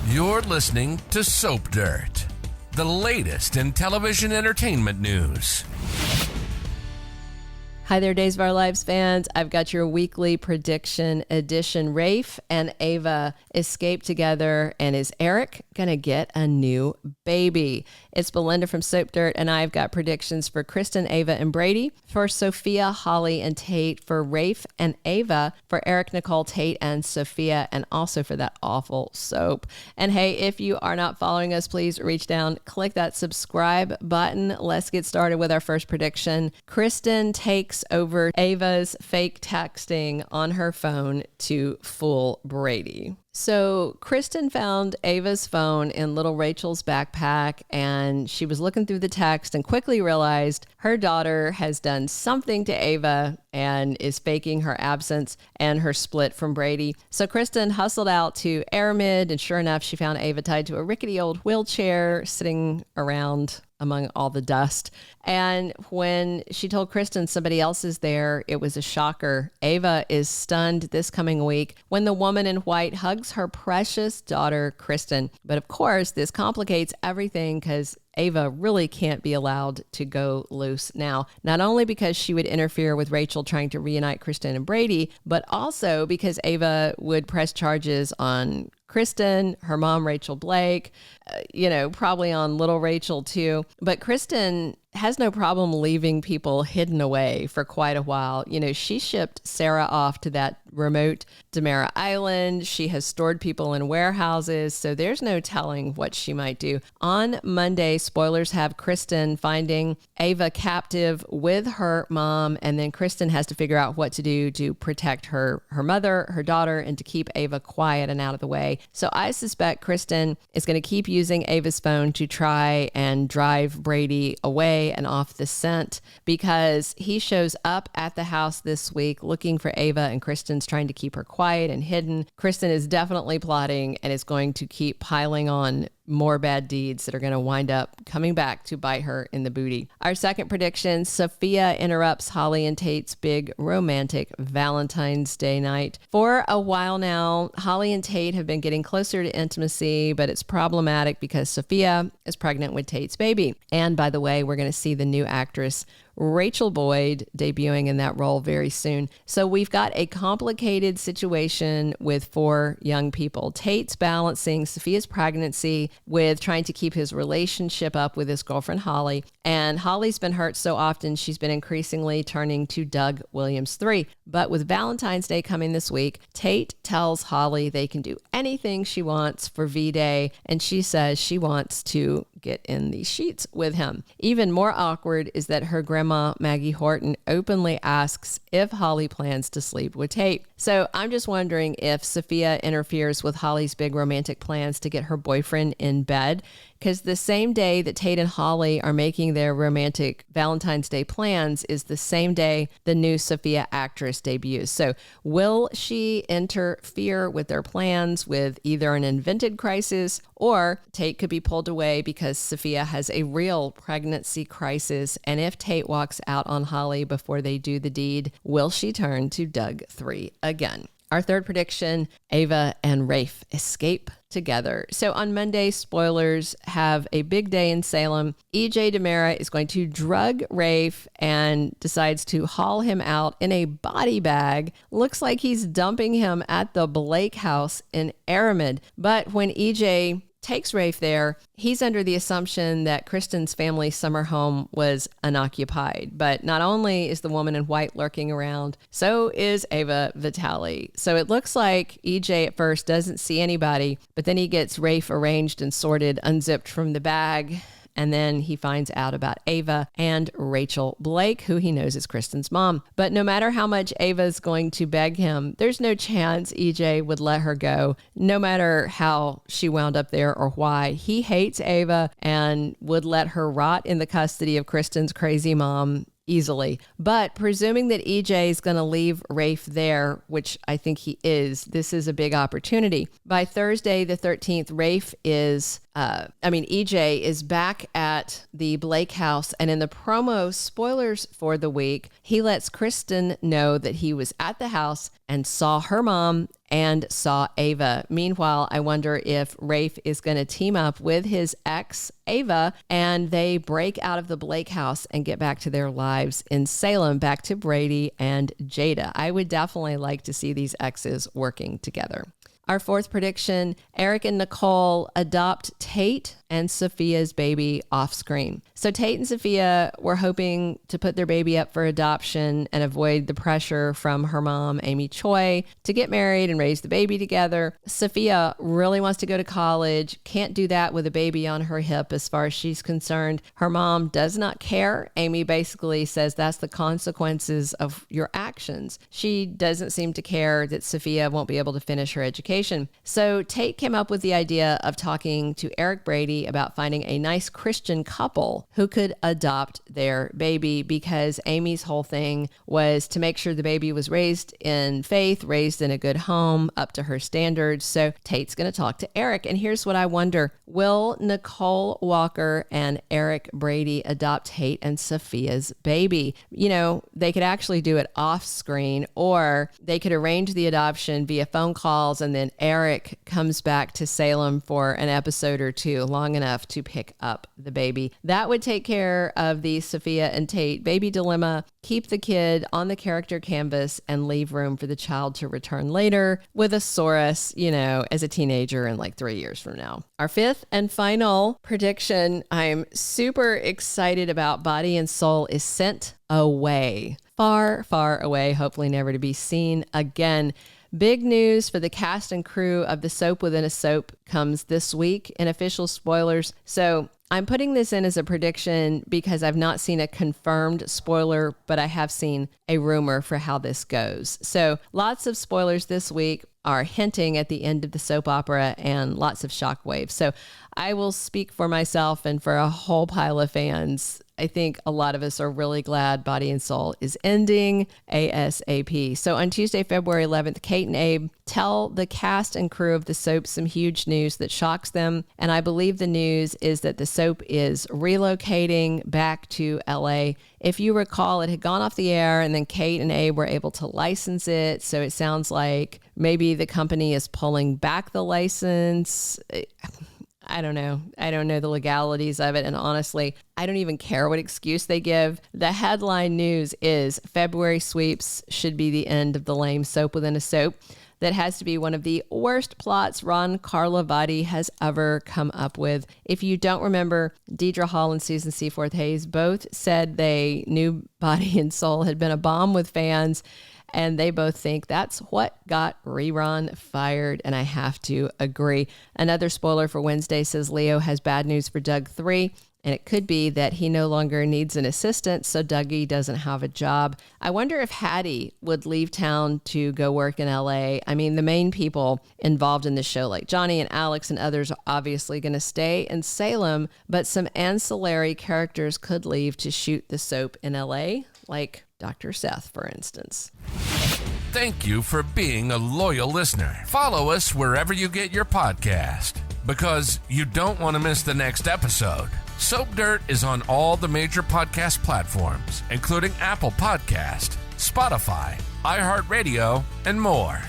You're listening to Soap Dirt, the latest in television entertainment news. Hi there, Days of Our Lives fans. I've got your weekly prediction edition. Rafe and Ava escape together, and is Eric going to get a new baby? It's Belinda from Soap Dirt, and I've got predictions for Kristen, Ava, and Brady, for Sophia, Holly, and Tate, for Rafe and Ava, for Eric, Nicole, Tate, and Sophia, and also for that awful soap. And hey, if you are not following us, please reach down, click that subscribe button. Let's get started with our first prediction. Kristen takes over Ava's fake texting on her phone to fool Brady. So Kristen found Ava's phone in little Rachel's backpack, and she was looking through the text and quickly realized her daughter has done something to Ava and is faking her absence and her split from Brady. So Kristen hustled out to Aramid, and sure enough, she found Ava tied to a rickety old wheelchair sitting around among all the dust. And when she told Kristen somebody else is there, it was a shocker. Ava is stunned this coming week when the woman in white hugs her precious daughter, Kristen. But of course, this complicates everything because Ava really can't be allowed to go loose now, not only because she would interfere with Rachel trying to reunite Kristen and Brady, but also because Ava would press charges on Kristen, her mom, Rachel Blake, probably on little Rachel too. But Kristen has no problem leaving people hidden away for quite a while. She shipped Sarah off to that remote DiMera Island. She has stored people in warehouses, so there's no telling what she might do. On Monday, spoilers have Kristen finding Ava captive with her mom, and then Kristen has to figure out what to do to protect her mother, her daughter, and to keep Ava quiet and out of the way. So I suspect Kristen is going to keep using Ava's phone to try and drive Brady away and off the scent, because he shows up at the house this week looking for Ava, and Kristen's trying to keep her quiet and hidden. Kristen is definitely plotting and is going to keep piling on more bad deeds that are going to wind up coming back to bite her in the booty. Our second prediction, Sophia interrupts Holly and Tate's big romantic Valentine's Day night. For a while now, Holly and Tate have been getting closer to intimacy, but it's problematic because Sophia is pregnant with Tate's baby. And by the way, we're going to see the new actress Rachel Boyd debuting in that role very soon. So we've got a complicated situation with four young people. Tate's balancing Sophia's pregnancy with trying to keep his relationship up with his girlfriend Holly. And Holly's been hurt so often, she's been increasingly turning to Doug Williams III. But with Valentine's Day coming this week, Tate tells Holly they can do anything she wants for V-Day, and she says she wants to get in the sheets with him. Even more awkward is that her grandma, Maggie Horton, openly asks if Holly plans to sleep with Tate. So I'm just wondering if Sophia interferes with Holly's big romantic plans to get her boyfriend in bed, because the same day that Tate and Holly are making their romantic Valentine's Day plans is the same day the new Sophia actress debuts. So will she interfere with their plans with either an invented crisis, or Tate could be pulled away because Sophia has a real pregnancy crisis? And if Tate walks out on Holly before they do the deed, will she turn to Doug III again? Our third prediction, Ava and Rafe escape together. So on Monday, spoilers have a big day in Salem. EJ DiMera is going to drug Rafe and decides to haul him out in a body bag. Looks like he's dumping him at the Blake house in Aramid. But when EJ takes Rafe there, he's under the assumption that Kristen's family summer home was unoccupied. But not only is the woman in white lurking around, so is Ava Vitali. So it looks like EJ at first doesn't see anybody, but then he gets Rafe arranged and sorted, unzipped from the bag. And then he finds out about Ava and Rachel Blake, who he knows is Kristen's mom. But no matter how much Ava's going to beg him, there's no chance EJ would let her go, no matter how she wound up there or why. He hates Ava and would let her rot in the custody of Kristen's crazy mom easily. But presuming that EJ is going to leave Rafe there, which I think he is, this is a big opportunity. By Thursday, the 13th, EJ is back at the Blake house, and in the promo spoilers for the week, he lets Kristen know that he was at the house and saw her mom and saw Ava. Meanwhile, I wonder if Rafe is going to team up with his ex, Ava, and they break out of the Blake house and get back to their lives in Salem, back to Brady and Jada. I would definitely like to see these exes working together. Our fourth prediction, Eric and Nicole adopt Tate and Sophia's baby off screen. So Tate and Sophia were hoping to put their baby up for adoption and avoid the pressure from her mom, Amy Choi, to get married and raise the baby together. Sophia really wants to go to college, can't do that with a baby on her hip as far as she's concerned. Her mom does not care. Amy basically says that's the consequences of your actions. She doesn't seem to care that Sophia won't be able to finish her education. So Tate came up with the idea of talking to Eric Brady about finding a nice Christian couple who could adopt their baby, because Amy's whole thing was to make sure the baby was raised in faith, raised in a good home, up to her standards. So Tate's going to talk to Eric. And here's what I wonder. Will Nicole Walker and Eric Brady adopt Tate and Sophia's baby? You know, they could actually do it off screen, or they could arrange the adoption via phone calls, and then Eric comes back to Salem for an episode or two, long enough to pick up the baby. That would take care of the Sophia and Tate baby dilemma, keep the kid on the character canvas, and leave room for the child to return later with a Saurus, you know, as a teenager in like 3 years from now. Our fifth and final prediction, I'm super excited about. Body and Soul is sent away. Far, far away, hopefully never to be seen again. Big news for the cast and crew of The Soap Within a Soap comes this week in official spoilers. So I'm putting this in as a prediction because I've not seen a confirmed spoiler, but I have seen a rumor for how this goes. So lots of spoilers this week are hinting at the end of the soap opera, and lots of shockwaves. So I will speak for myself and for a whole pile of fans. I think a lot of us are really glad Body and Soul is ending ASAP. So on Tuesday, February 11th, Kate and Abe tell the cast and crew of the soap some huge news that shocks them. And I believe the news is that the soap is relocating back to LA. If you recall, it had gone off the air, and then Kate and Abe were able to license it. So it sounds like maybe the company is pulling back the license. I don't know. I don't know the legalities of it. And honestly, I don't even care what excuse they give. The headline news is February sweeps should be the end of the lame Soap Within a Soap. That has to be one of the worst plots Ron Carlivati has ever come up with. If you don't remember, Deidre Hall and Susan Seaforth Hayes both said they knew Body and Soul had been a bomb with fans, and they both think that's what got Rerun fired, and I have to agree. Another spoiler for Wednesday says Leo has bad news for Doug 3, and it could be that he no longer needs an assistant, so Dougie doesn't have a job. I wonder if Hattie would leave town to go work in LA. I mean, the main people involved in the show, like Johnny and Alex and others, are obviously going to stay in Salem, but some ancillary characters could leave to shoot the soap in LA, like Dr. Seth, for instance. Thank you for being a loyal listener. Follow us wherever you get your podcast, because you don't want to miss the next episode. Soap Dirt is on all the major podcast platforms, including Apple Podcast, Spotify, iHeartRadio, and more.